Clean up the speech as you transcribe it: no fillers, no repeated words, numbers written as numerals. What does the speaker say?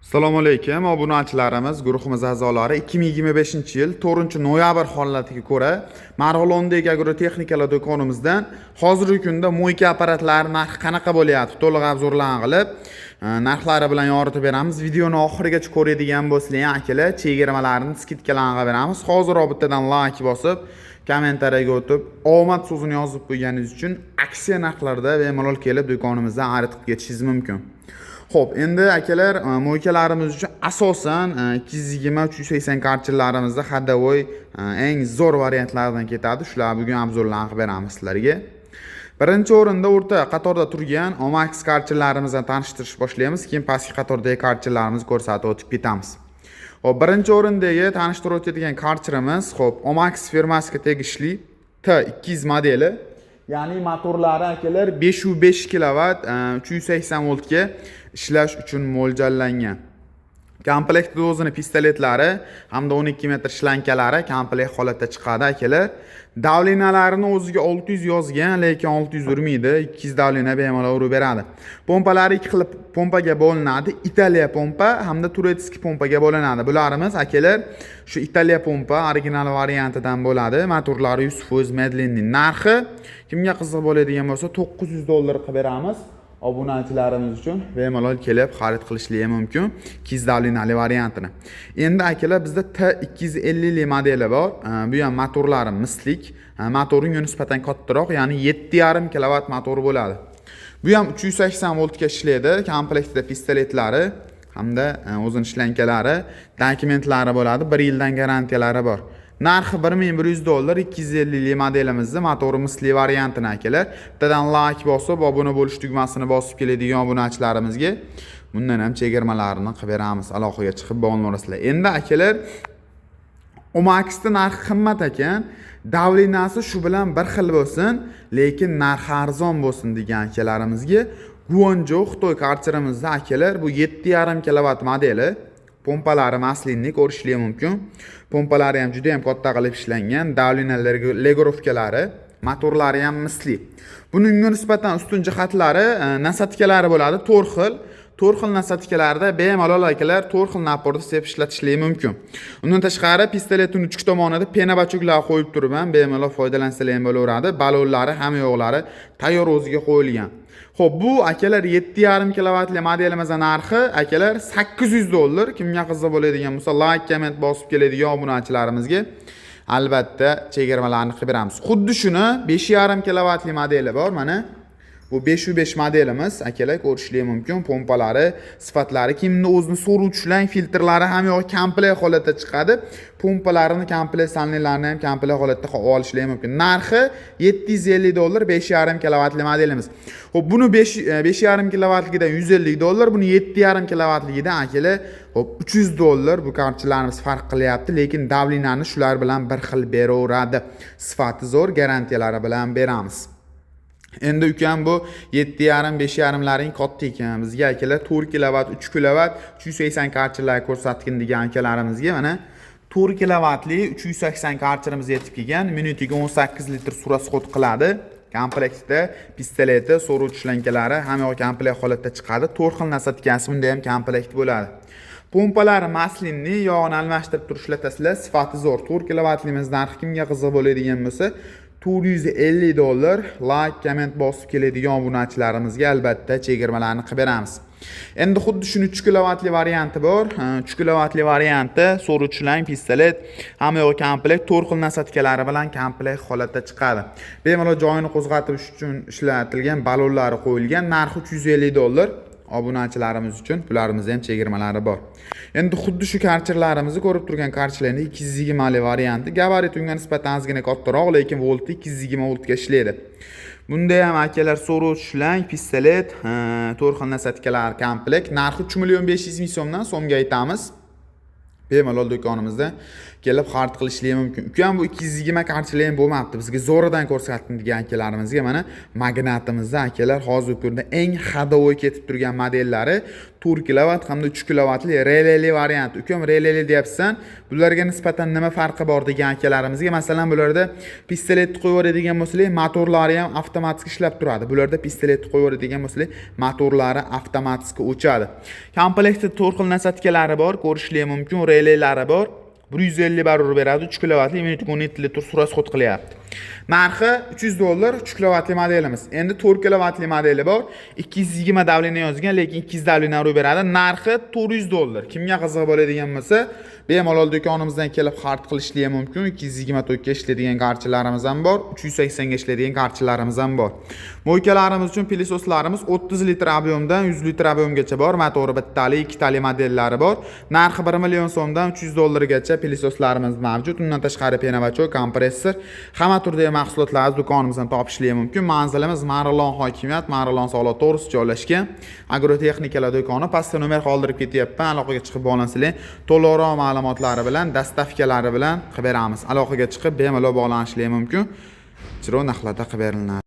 Assalomu alaykum, obunachilarimiz, guruhimiz a'zolari 2025-yil 4-noyabr holatiga ko'ra Marg'ilondagi agrotexnikalar do'konimizdan hozirgi kunda mo'yka apparatlari narxi qanaqa bo'lyapti, to'liq obzorlan qilib, narxlari bilan yoritib beramiz. Videoni oxirigacha ko'radigan bo'lsanglar, akalar, chegirmalarni skidkalarga beramiz. Hozir bittadan like bosib, kommentariyaga o'tib, omad so'zini yozib qo'yganingiz uchun aksiya narxlarda bemalol kelib do'konimizdan xarid qilib ketishingiz mumkin. Xo'p, endi akalar, mo'ykalarimiz uchun asosan 220-380 kartchilarimizda hadavoy eng zo'r variantlardan ketadi. Shular bugun obzorlarni qilib beramiz sizlarga. Birinchi o'rinda o'rta qatorda turgan Omax kartchilarimizdan tanishtirish boshlaymiz, keyin pastki qatordagi kartchilarimizni ko'rsatib o'tib ketamiz. Xo'p, birinchi o'rindagi tanishtirib o'tadigan kartchimiz, xo'p, Omax firmasiga tegishli T200 modeli. Ya'ni motorlari akalar 505 kilovat 380 voltga ishlash uchun mo'ljallangan. Komplektda o'zini pistoletlari hamda 12 metr shlankalari komplekt holatda chiqadi akalar. Davlinalarini o'ziga 600 yozgan, lekin 600 urmaydi. 200 davlina bemalol urib beradi. Pompalari ikki xil pompaga bo'linadi. Italiya pompa hamda turetskiy pompaga bo'linadi. Bularimiz akalar shu Italiya pompa original variantidan bo'ladi. Motorlari 100% Medlinning narxi kimga qiziq bo'ladigan bo'lsa $900 qilib beramiz. Obunachilarimiz uchun bemalol kelib xarid qilishligi mumkin 200 davlinali variantini. Endi akalar bizda T250 modeli bor. Bu ham motorlari mislik. Motorining nisbatan kattaroq, ya'ni 7,5 kilovat motor bo'ladi. Bu ham 380 voltga ishlaydi. Komplektda pistoletlari hamda o'zini shlankalari, dokumentlari bo'ladi. 1 yildan garantiyalari bor. Narxi $1100, 250 modelimizning motori misli variantini akalar. Bittadan like bosib, obuna bo'lish tugmasini bosib keladigan obunachilarimizga bundan ham chegirmalarni qilib beramiz. Aloqaga chiqib bo'lmayapsizlar. Endi akalar, Omax'ning narxi qimmat ekan, davlinasi shu bilan bir xil bo'lsin, lekin narxi arzon bo'lsin degan akalarimizga Guangzhou Xitoy kartchirimizda akalar bu 7,5 kilovat modeli. Pompalari maslinni ko'rishingiz mumkin. Pompalari ham juda ham katta qilib ishlangan, davlinalar legorovkalari, motorlari ham misli. Buning nisbatan ustun jihatlari, nasatkalari bo'ladi 4 xil. 4 xil nasatkalarda bemalol akalar 4 xil naporda sepib ishlatishingiz mumkin. Undan tashqari pistoletning uch tomonida pena bachuklar qo'yib turib ham bemalol foydalansalar ham bo'laveradi. Balonlari ham yo'qlari tayyor o'ziga qo'yilgan. Xo'p, bu akalar 7,5 kilovatli modelimizning narxi akalar $800. Kimga qiziq bo'ladigan bo'lsa, like, comment bosib keladigan obunachilarimizga albatta chegirmalarni qilib beramiz. Xuddi shuni 5,5 kilovatli modeli bor, mana. Bu 505 modelimiz akalar ko'rishingiz mumkin. Pompalari, sifatlari, kimni o'zini so'ruvchilar, filtrlari ham yo'q, komplekt holatda chiqadi. Pompalarini komplekt sanlilarni ham komplekt holatda olishingiz mumkin. Narxi $750, 5,5 kilovatli modelimiz. Xo'p, buni 5,5 kilovatligidan $150, buni 7,5 kilovatligidan akalar xo'p $300 bu kartchilarimiz farq qilyapti, lekin davlinani shular bilan bir xil beraveradi. Sifati zo'r, garantiyalari bilan beramiz. Endi ukam bu 7,5-5,5 laring katta ekan. Bizga akalar 4 kilovat, 3 kilovat, 380 kartchilar ko'rsatgan degan akalarimizga mana 4 kilovatli 380 kartchimiz yetib kelgan. Minutiga 18 litr surasxod qiladi. Komplektda pistoleti, so'ruvchi shlankalari ham yo'q komplekt holatda chiqadi. 4 xil nasatkasi bunda ham komplekt bo'ladi. Pompalari maslinni yog'ini almashtirib turishlasizlar, sifati zo'r. 4 kilovatlimiz narxi kimga qiziq bo'ladigan bo'lsa $450, like, comment bosib keladigan obunachilarimizga albatta chegirmalarni qilib beramiz. Endi xuddi shuni 3 kilovatli varianti bor. 3 kilovatli varianti so'ruvchilar pistolet, hamma yo'q komplekt, 4 xil nasatkalari bilan komplekt holatda chiqadi. Bemalol joyini qo'zg'atish uchun ishlatilgan balonlari qo'yilgan. Narxi $350. Obunachilarimiz uchun bularimiz ham chegirmalari bor. Endi xuddi shu kartchilarimizni ko'rib turgan kartchilarning 220 li varianti, gabarit unga nisbatan ozgina kattaroq, lekin volti 220 voltga ishlaydi. Bunda ham akalar so'ruvchi shlang, pistolet, 4 xil nasatkalar komplekt, narxi 3,5 million so'mga aytamiz. Bemalol do'konimizda kelib xarid qilishingiz mumkin. Ukam bu 220 kartchilar ham bo'lmabdi. Bizga zo'ridan ko'rsatdim degan akalarimizga mana magnatimizda akalar hozirgi kunda eng hadavoy ketib turgan modellari 4 kilovat hamda 3 kilovatli releli variant. Ukam releli deyapsan, bularga nisbatan nima farqi bor degan akalarimizga, masalan, bularda pistolet qo'yib yuboradigan bo'lsangiz, motorlari ham avtomatik ishlab turadi. Bularda pistolet qo'yib yuboradigan bo'lsangiz, motorlari avtomatik o'chadi. Komplektda 4 xil nasatkalari bor, ko'rishingiz mumkin, relelari bor. 150 barur beradi, 3 kilovatli minutga 17 litr surat xod qilyapti. Narxi $300 3 kilovatli modelimiz. Endi 4 kilovatli modeli bor. 220 davleniya yozgan, lekin 200 davleniya urib beradi. Narxi $400. Kimga qiziq bo'ladigan bo'lsa, bemalol do'konimizdan kelib xarid qilishligi mumkin. 224 ga ishlaydigan garchilarimiz ham bor, 380 ga ishlaydigan garchilarimiz ham bor. Mo'ykalarimiz uchun pilososlarimiz 30 litr ob'yomdan 100 litr ob'yomgacha bor. Motori bittali, ikkitali modellari bor. Narxi $1 million so'mdan $300 gacha pilososlarimiz mavjud. Undan tashqari penavacho, kompressor, hamma turdagi mahsulotlarni do'konimizdan topishingiz mumkin. Manzilimiz Marg'ilon hokimiyat, Marg'ilon Soliq to'g'risida joylashgan. Agrotexnikalar do'koni. Pastda nomer qoldirib ketyapman. Aloqaga chiqib bog'lansanglar, to'liqroq ma'lumotlari bilan, dastavkalari bilan qilib beramiz. Aloqaga chiqib bemalol bog'lanishingiz mumkin. Chiroq narxlarda qilib beriladi.